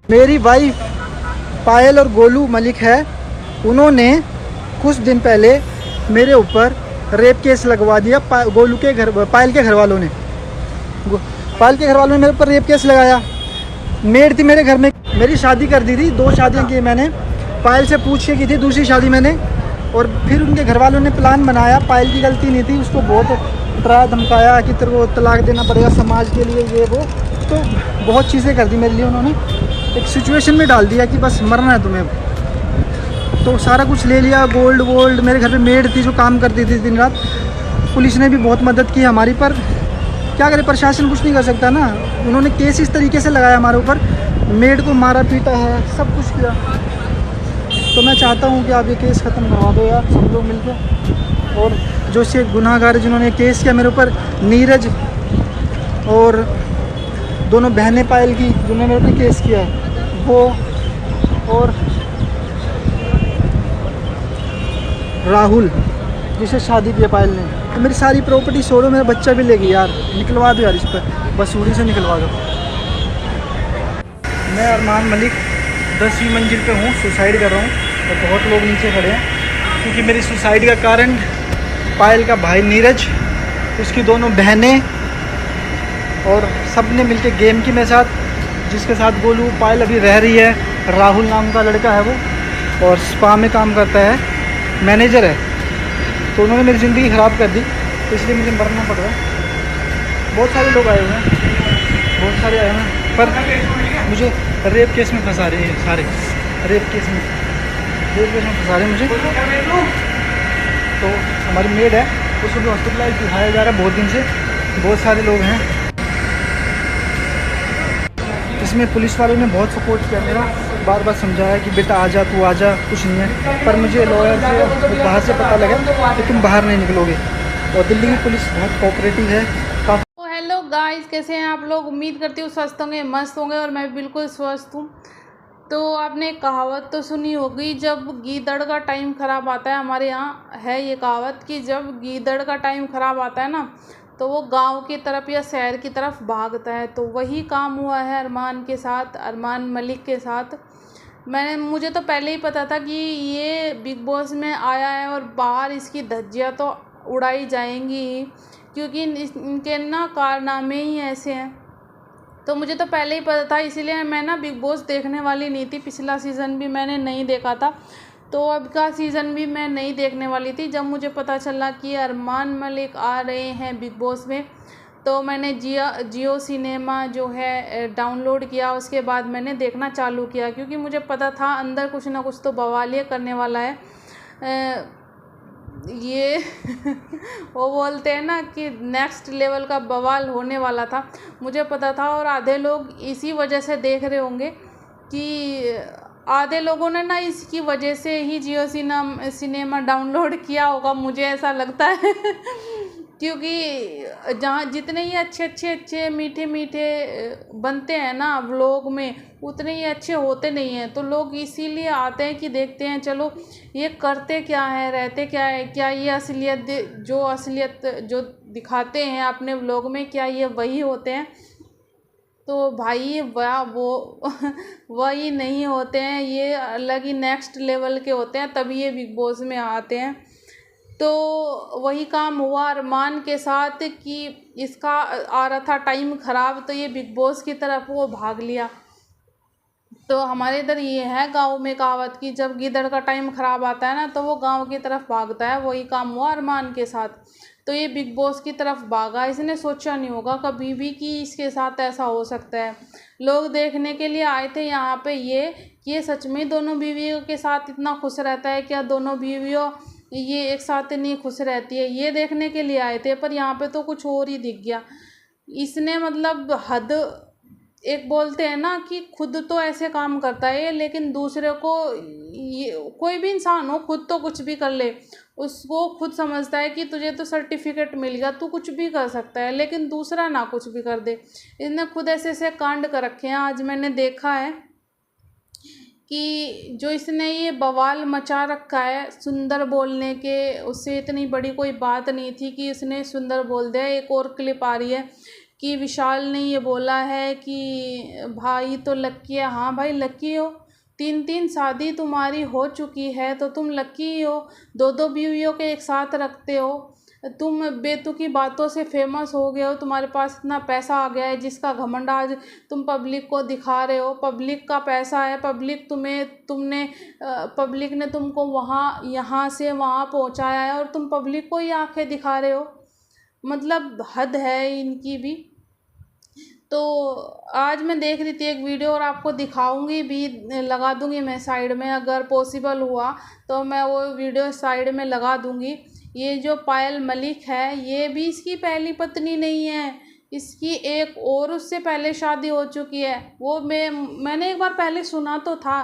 मेरी वाइफ पायल और गोलू मलिक है, उन्होंने कुछ दिन पहले मेरे ऊपर रेप केस लगवा दिया। गोलू के घर, पायल के घर वालों ने, पायल के घर वालों ने मेरे ऊपर रेप केस लगाया। मेड थी मेरे घर में, मेरी शादी कर दी थी, 2 शादियाँ की मैंने, पायल से पूछ के की थी दूसरी शादी मैंने। और फिर उनके घर वालों ने प्लान बनाया, पायल की गलती नहीं थी, उसको बहुत डराया धमकाया कि तेरे को तलाक देना पड़ेगा समाज के लिए, ये वो, तो बहुत चीज़ें कर दी मेरे लिए। उन्होंने एक सिचुएशन में डाल दिया कि बस मरना है तुम्हें। तो सारा कुछ ले लिया, गोल्ड वोल्ड। मेरे घर पे मेड थी जो काम करती थी दिन रात। पुलिस ने भी बहुत मदद की हमारी, पर क्या करे, प्रशासन कुछ नहीं कर सकता ना। उन्होंने केस इस तरीके से लगाया हमारे ऊपर, मेड को मारा पीटा है, सब कुछ किया। तो मैं चाहता हूँ कि आप ये केस ख़त्म करवा दो यार, सब लोग मिलकर। और जो से गुनाहगार जिन्होंने केस किया मेरे ऊपर, नीरज और दोनों बहनें पायल की जिन्होंने मेरे ऊपर केस किया है, वो, और राहुल जिसे शादी किया पायल ने। तो मेरी सारी प्रॉपर्टी छोड़ो, मेरा बच्चा भी ले गई यार, निकलवा दो यार इस पर, बसूरी से निकलवा दो। मैं अरमान मलिक 10वीं मंजिल पे हूँ, सुसाइड कर रहा हूँ और बहुत लोग नीचे खड़े हैं, क्योंकि मेरी सुसाइड का कारण पायल का भाई नीरज, उसकी दोनों बहनें और सब ने मिलकर गेम की मेरे साथ, जिसके साथ गोलू पायल अभी रह रही है। राहुल नाम का लड़का है वो, और स्पा में काम करता है, मैनेजर है। तो उन्होंने मेरी ज़िंदगी ख़राब कर दी, तो इसलिए मुझे मरना पड़ रहा है। बहुत सारे लोग आए हुए हैं, बहुत सारे आए हुए हैं, पर मुझे रेप केस में फंसा रहे हैं सारे, रेप केस में फंसा रहे हैं मुझे। तो हमारी मेड है, उसको भी हॉस्पिटलाइज दिखाया जा रहा है बहुत दिन से। बहुत सारे लोग हैं इसमें, पुलिस वालों ने बहुत सपोर्ट किया मेरा, बार बार समझाया कि बेटा आ जा, तू आ जा, कुछ नहीं है। पर मुझे लॉयर से बाहर से पता लगा कि तुम बाहर नहीं निकलोगे। और दिल्ली की पुलिस बहुत कोऑपरेटिव है, काफ़ी। तो हेलो गाइस, कैसे हैं आप लोग? उम्मीद करती हूँ स्वस्थ होंगे, मस्त होंगे, और मैं बिल्कुल स्वस्थ हूँ। तो आपने एक कहावत तो सुनी होगी, जब गीदड़ का टाइम ख़राब आता है, हमारे यहाँ है ये कहावत कि जब गीदड़ का टाइम ख़राब आता है ना, तो वो गांव की तरफ या शहर की तरफ भागता है। तो वही काम हुआ है अरमान के साथ, अरमान मलिक के साथ। मुझे तो पहले ही पता था कि ये बिग बॉस में आया है और बाहर इसकी धज्जियाँ तो उड़ाई जाएंगी ही, क्योंकि इनके ना कारनामे ही ऐसे हैं। तो मुझे तो पहले ही पता था, इसीलिए मैं ना बिग बॉस देखने वाली नहीं थी। पिछला सीज़न भी मैंने नहीं देखा था, तो अब का सीज़न भी मैं नहीं देखने वाली थी। जब मुझे पता चला कि अरमान मलिक आ रहे हैं बिग बॉस में, तो मैंने जियो सिनेमा जो है डाउनलोड किया। उसके बाद मैंने देखना चालू किया, क्योंकि मुझे पता था अंदर कुछ ना कुछ तो बवाल करने वाला है। ये वो बोलते हैं ना कि नेक्स्ट लेवल का बवाल होने वाला था, मुझे पता था। और आधे लोग इसी वजह से देख रहे होंगे कि आधे लोगों ने ना इसकी वजह से ही जियो सिनेमा डाउनलोड किया होगा, मुझे ऐसा लगता है। क्योंकि जहाँ जितने ही अच्छे मीठे मीठे बनते हैं ना व्लॉग में, उतने ही अच्छे होते नहीं हैं। तो लोग इसीलिए आते हैं कि देखते हैं, चलो ये करते क्या है, रहते क्या है, क्या ये असलियत जो दिखाते हैं अपने व्लॉग में, क्या ये वही होते हैं? तो भाई वो वही नहीं होते हैं, ये अलग ही नेक्स्ट लेवल के होते हैं, तभी ये बिग बॉस में आते हैं। तो वही काम हुआ अरमान के साथ कि इसका आ रहा था टाइम ख़राब, तो ये बिग बॉस की तरफ वो भाग लिया। तो हमारे इधर ये है गांव में कहावत कि जब गीदड़ का टाइम ख़राब आता है ना, तो वो गांव की तरफ भागता है। वही काम हुआ अरमान के साथ, तो ये बिग बॉस की तरफ भागा। इसने सोचा नहीं होगा कभी भी कि इसके साथ ऐसा हो सकता है। लोग देखने के लिए आए थे यहाँ पे ये कि ये सच में दोनों बीवियों के साथ इतना खुश रहता है क्या, दोनों बीवियों ये एक साथ नहीं खुश रहती है, ये देखने के लिए आए थे। पर यहाँ पे तो कुछ और ही दिख गया। इसने मतलब हद, एक बोलते हैं ना कि खुद तो ऐसे काम करता है, लेकिन दूसरे को, ये कोई भी इंसान हो, खुद तो कुछ भी कर ले, उसको खुद समझता है कि तुझे तो सर्टिफिकेट मिल गया, तू कुछ भी कर सकता है, लेकिन दूसरा ना कुछ भी कर दे। इसने खुद ऐसे ऐसे कांड कर रखे हैं। आज मैंने देखा है कि जो इसने ये बवाल मचा रखा है सुंदर बोलने के, उससे इतनी बड़ी कोई बात नहीं थी कि इसने सुंदर बोल दिया। एक और क्लिप आ रही है कि विशाल ने ये बोला है कि भाई तो लक्की है। हाँ भाई लक्की हो, 3 शादी तुम्हारी हो चुकी है तो तुम लक्की हो। 2 बीवियों के एक साथ रखते हो, तुम बेतुकी बातों से फेमस हो गए हो, तुम्हारे पास इतना पैसा आ गया है जिसका घमंड आज तुम पब्लिक को दिखा रहे हो। पब्लिक का पैसा है, पब्लिक ने तुमको यहाँ से वहाँ पहुँचाया है और तुम पब्लिक को ही आंखें दिखा रहे हो। मतलब हद है इनकी भी। तो आज मैं देख रही थी एक वीडियो और आपको दिखाऊंगी भी, लगा दूंगी मैं साइड में, अगर पॉसिबल हुआ तो मैं वो वीडियो साइड में लगा दूंगी। ये जो पायल मलिक है ये भी इसकी पहली पत्नी नहीं है, इसकी एक और उससे पहले शादी हो चुकी है। वो मैंने एक बार पहले सुना तो था,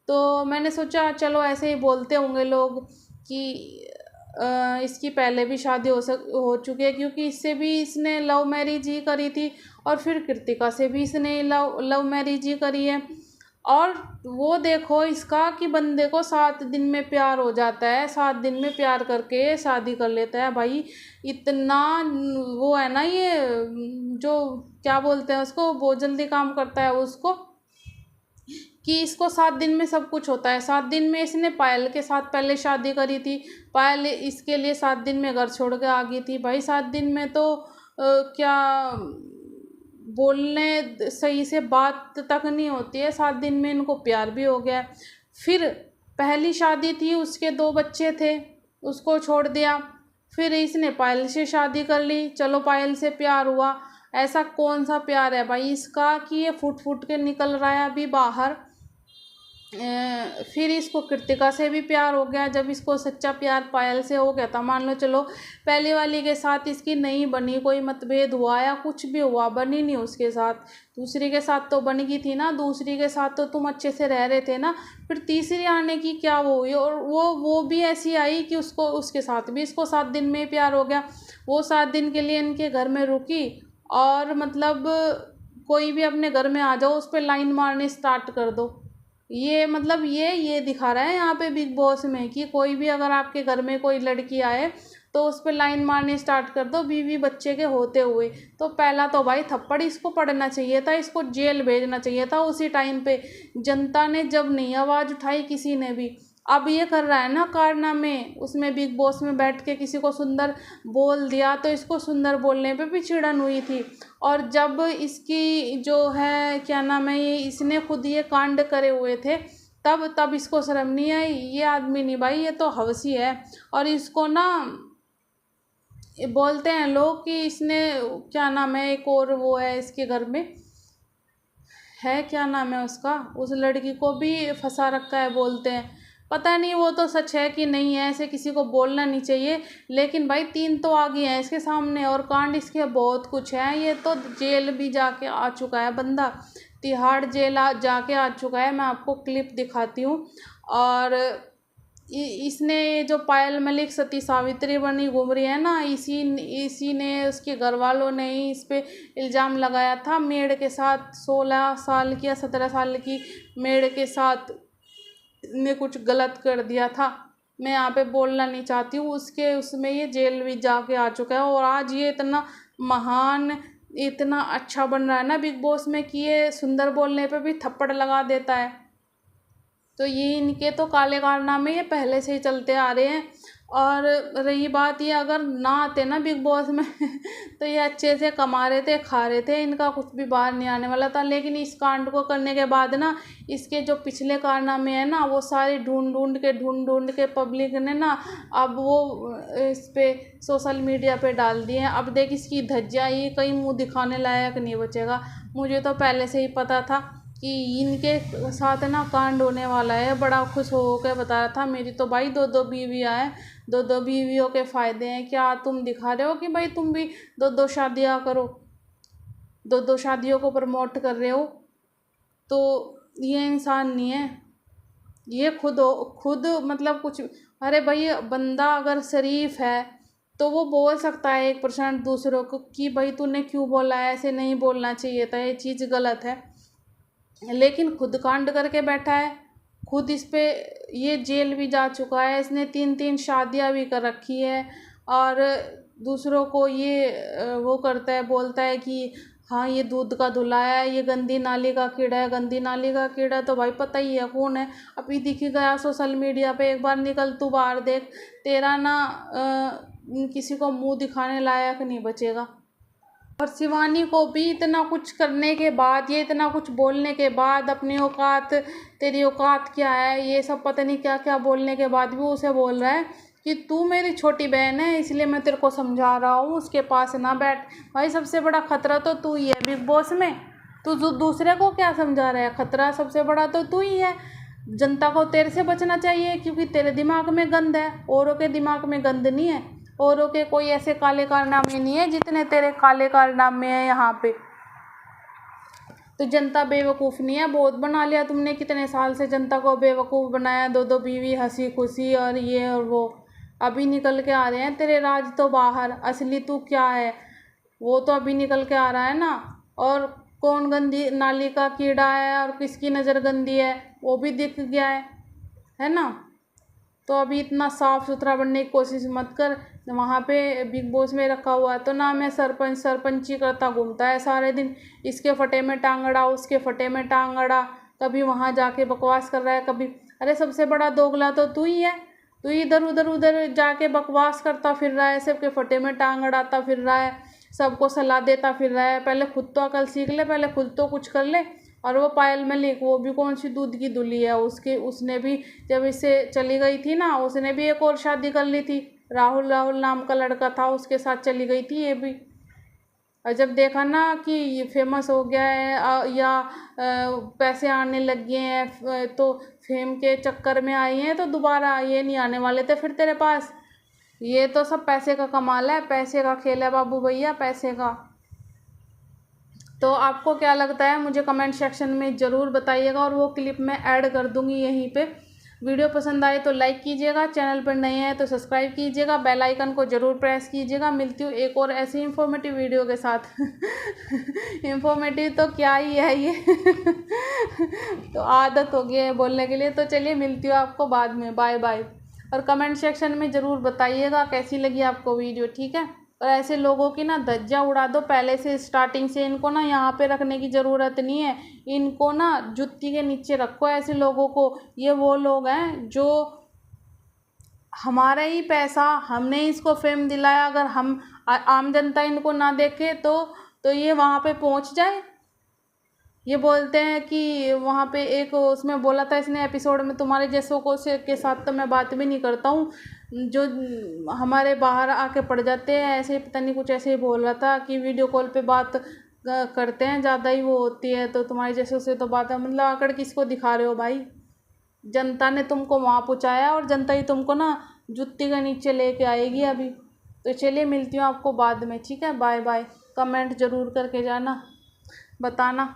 तो मैंने सोचा चलो ऐसे ही बोलते होंगे लोग कि इसकी पहले भी शादी हो चुकी है, क्योंकि इससे भी इसने लव मैरिज ही करी थी और फिर कृतिका से भी इसने लव मैरिज ही करी है। और वो देखो इसका कि बंदे को 7 दिन में प्यार हो जाता है, 7 दिन में प्यार करके शादी कर लेता है। भाई इतना वो है ना, ये जो क्या बोलते हैं उसको, बहुत जल्दी काम करता है उसको, कि इसको 7 दिन में सब कुछ होता है। 7 दिन में इसने पायल के साथ पहले शादी करी थी, पायल इसके लिए 7 दिन में घर छोड़ के आ गई थी। भाई 7 दिन में तो क्या बोलने सही से बात तक नहीं होती है, 7 दिन में इनको प्यार भी हो गया। फिर पहली शादी थी, उसके 2 बच्चे थे, उसको छोड़ दिया। फिर इसने पायल से शादी कर ली, चलो पायल से प्यार हुआ। ऐसा कौन सा प्यार है भाई इसका कि ये फुट फुट के निकल रहा है अभी बाहर। फिर इसको कृतिका से भी प्यार हो गया। जब इसको सच्चा प्यार पायल से हो गया था, मान लो चलो पहली वाली के साथ इसकी नहीं बनी, कोई मतभेद हुआ या कुछ भी हुआ, बनी नहीं उसके साथ, दूसरी के साथ तो बन गई थी ना, दूसरी के साथ तो तुम अच्छे से रह रहे थे ना। फिर तीसरी आने की क्या वो हुई, और वो भी ऐसी आई कि उसके साथ भी इसको 7 दिन में प्यार हो गया। वो 7 दिन के लिए इनके घर में रुकी और मतलब कोई भी अपने घर में आ जाओ उस पर लाइन मारने स्टार्ट कर दो। ये मतलब ये दिखा रहा है यहाँ पे बिग बॉस में कि कोई भी अगर आपके घर में कोई लड़की आए तो उस पर लाइन मारनी स्टार्ट कर दो, बीवी बच्चे के होते हुए। तो पहला तो भाई थप्पड़ इसको पड़ना चाहिए था, इसको जेल भेजना चाहिए था उसी टाइम पे। जनता ने जब नहीं आवाज़ उठाई किसी ने भी। अब ये कर रहा है ना कारनामे, उसमें बिग बॉस में बैठ के किसी को सुंदर बोल दिया तो इसको सुंदर बोलने पे भी चिड़न हुई थी। और जब इसकी जो है क्या नाम है, ये इसने खुद ये कांड करे हुए थे, तब इसको शर्म नहीं आई। ये आदमी नहीं भाई, ये तो हवसी है। और इसको ना बोलते हैं लोग कि इसने क्या नाम है, एक और वो है इसके घर में है, क्या नाम है उसका, उस लड़की को भी फंसा रखा है बोलते हैं। पता नहीं वो तो सच है कि नहीं है, ऐसे किसी को बोलना नहीं चाहिए। लेकिन भाई 3 तो आ गए हैं इसके सामने और कांड इसके बहुत कुछ है। ये तो जेल भी जाके आ चुका है बंदा, तिहाड़ जेल जाके आ चुका है। मैं आपको क्लिप दिखाती हूँ। और इसने जो पायल मलिक सती सावित्री बनी घूम रही है ना, इसी ने, उसके घर वालों ने ही इस पे इल्ज़ाम लगाया था। मेड के साथ 16 साल की या 17 साल की मेड के साथ ने कुछ गलत कर दिया था। मैं यहाँ पे बोलना नहीं चाहती हूँ, उसमें ये जेल भी जाके आ चुका है। और आज ये इतना महान, इतना अच्छा बन रहा है ना बिग बॉस में कि ये सुंदर बोलने पे भी थप्पड़ लगा देता है। तो ये इनके तो काले कारनामे ये पहले से ही चलते आ रहे हैं। और रही बात, ये अगर ना आते ना बिग बॉस में तो ये अच्छे से कमा रहे थे, खा रहे थे, इनका कुछ भी बाहर नहीं आने वाला था। लेकिन इस कांड को करने के बाद ना, इसके जो पिछले कारनामे हैं ना, वो सारे ढूंढ के पब्लिक ने ना अब वो इस पे सोशल मीडिया पे डाल दिए हैं। अब देख इसकी धज्जियाँ, ये कहीं मुँह दिखाने लायक नहीं बचेगा। मुझे तो पहले से ही पता था कि इनके साथ ना कांड होने वाला है। बड़ा खुश हो के बता रहा था, मेरी तो भाई 2 बीवियाँ हैं, 2 बीवियों के फ़ायदे हैं। क्या तुम दिखा रहे हो कि भाई तुम भी 2 शादियाँ करो, 2 शादियों को प्रमोट कर रहे हो? तो ये इंसान नहीं है, ये खुद मतलब कुछ। अरे भाई बंदा अगर शरीफ है तो वो बोल सकता है 1% दूसरों को कि भाई तूने क्यों बोला है, ऐसे नहीं बोलना चाहिए था, ये चीज़ गलत है। लेकिन खुद कांड करके बैठा है, खुद इस पे ये जेल भी जा चुका है, इसने 3 शादियां भी कर रखी है। और दूसरों को ये वो करता है, बोलता है कि हाँ ये दूध का धुलाया है, ये गंदी नाली का कीड़ा है। गंदी नाली का कीड़ा तो भाई पता ही है कौन है, अभी दिख गया सोशल मीडिया पे। एक बार निकल तू बाहर देख, तेरा ना किसी को मुंह दिखाने लायक नहीं बचेगा। और शिवानी को भी इतना कुछ करने के बाद, ये इतना कुछ बोलने के बाद, अपनी औकात, तेरी औकात क्या है, ये सब पता नहीं क्या क्या बोलने के बाद भी उसे बोल रहा है कि तू मेरी छोटी बहन है इसलिए मैं तेरे को समझा रहा हूँ, उसके पास ना बैठ। भाई सबसे बड़ा खतरा तो तू ही है बिग बॉस में। तू दूसरे को क्या समझा रहा है, खतरा सबसे बड़ा तो तू ही है। जनता को तेरे से बचना चाहिए क्योंकि तेरे दिमाग में गंद है, औरों के दिमाग में गंद नहीं है। औरों के कोई ऐसे काले कारनामे नहीं है जितने तेरे काले कारनामे हैं यहाँ पे। तो जनता बेवकूफ़ नहीं है, बहुत बना लिया तुमने, कितने साल से जनता को बेवकूफ़ बनाया, दो दो बीवी, हंसी खुशी और ये और वो। अभी निकल के आ रहे हैं तेरे राज तो बाहर, असली तू क्या है वो तो अभी निकल के आ रहा है ना। और कौन गंदी नाली का कीड़ा है और किसकी नज़र गंदी है वो भी दिख गया है ना। तो अभी इतना साफ़ सुथरा बनने की कोशिश मत कर। वहाँ पे बिग बॉस में रखा हुआ है तो ना मैं सरपंची करता घूमता है सारे दिन, इसके फटे में टांग अड़ा, उसके फटे में टांग अड़ा, कभी वहाँ जाके बकवास कर रहा है कभी। अरे सबसे बड़ा दोगला तो तू ही है, तू ही इधर उधर जाके बकवास करता फिर रहा है, सबके फटे में टांग अड़ाता फिर रहा है, सबको सलाह देता फिर रहा है। पहले खुद तो अकल सीख ले, पहले खुद तो कुछ कर ले। और वो पायल मलिक, वो भी कौन सी दूध की दुली है, उसने भी जब इससे चली गई थी ना, उसने भी एक और शादी कर ली थी, राहुल नाम का लड़का था उसके साथ चली गई थी ये भी। और जब देखा ना कि ये फेमस हो गया है या पैसे आने लग गए हैं तो फेम के चक्कर में आई हैं, तो दोबारा ये नहीं आने वाले थे फिर तेरे पास। ये तो सब पैसे का कमाल है, पैसे का खेल है बाबू भैया, पैसे का। तो आपको क्या लगता है मुझे कमेंट सेक्शन में ज़रूर बताइएगा, और वो क्लिप मैं ऐड कर दूँगी यहीं पे। वीडियो पसंद आए तो लाइक कीजिएगा, चैनल पर नए हैं तो सब्सक्राइब कीजिएगा, बेल आइकन को ज़रूर प्रेस कीजिएगा। मिलती हूँ एक और ऐसी इन्फॉर्मेटिव वीडियो के साथ। इन्फॉर्मेटिव तो क्या ही है ये। तो आदत हो गई है बोलने के लिए। तो चलिए मिलती हूँ आपको बाद में, बाय बाय। और कमेंट सेक्शन में ज़रूर बताइएगा कैसी लगी आपको वीडियो, ठीक है। और ऐसे लोगों की ना धज्जियाँ उड़ा दो पहले से, स्टार्टिंग से। इनको ना यहाँ पे रखने की ज़रूरत नहीं है, इनको ना जुत्ती के नीचे रखो ऐसे लोगों को। ये वो लोग हैं जो हमारा ही पैसा, हमने इसको फेम दिलाया, अगर हम आम जनता इनको ना देखे तो ये वहाँ पे पहुँच जाए। ये बोलते हैं कि वहाँ पे एक उसमें बोला था इसने एपिसोड में, तुम्हारे जैसों को के साथ तो मैं बात भी नहीं करता हूँ, जो हमारे बाहर आके पड़ जाते हैं ऐसे ही, पता नहीं कुछ ऐसे ही बोल रहा था कि वीडियो कॉल पे बात करते हैं, ज़्यादा ही वो होती है, तो तुम्हारे जैसों से तो बात है। मतलब आकड़ किसको दिखा रहे हो भाई, जनता ने तुमको वहाँ पहुँचाया और जनता ही तुमको ना जुत्ती के नीचे लेके आएगी अभी। तो चलिए मिलती हूँ आपको बाद में, ठीक है, बाय बाय। कमेंट ज़रूर करके जाना, बताना।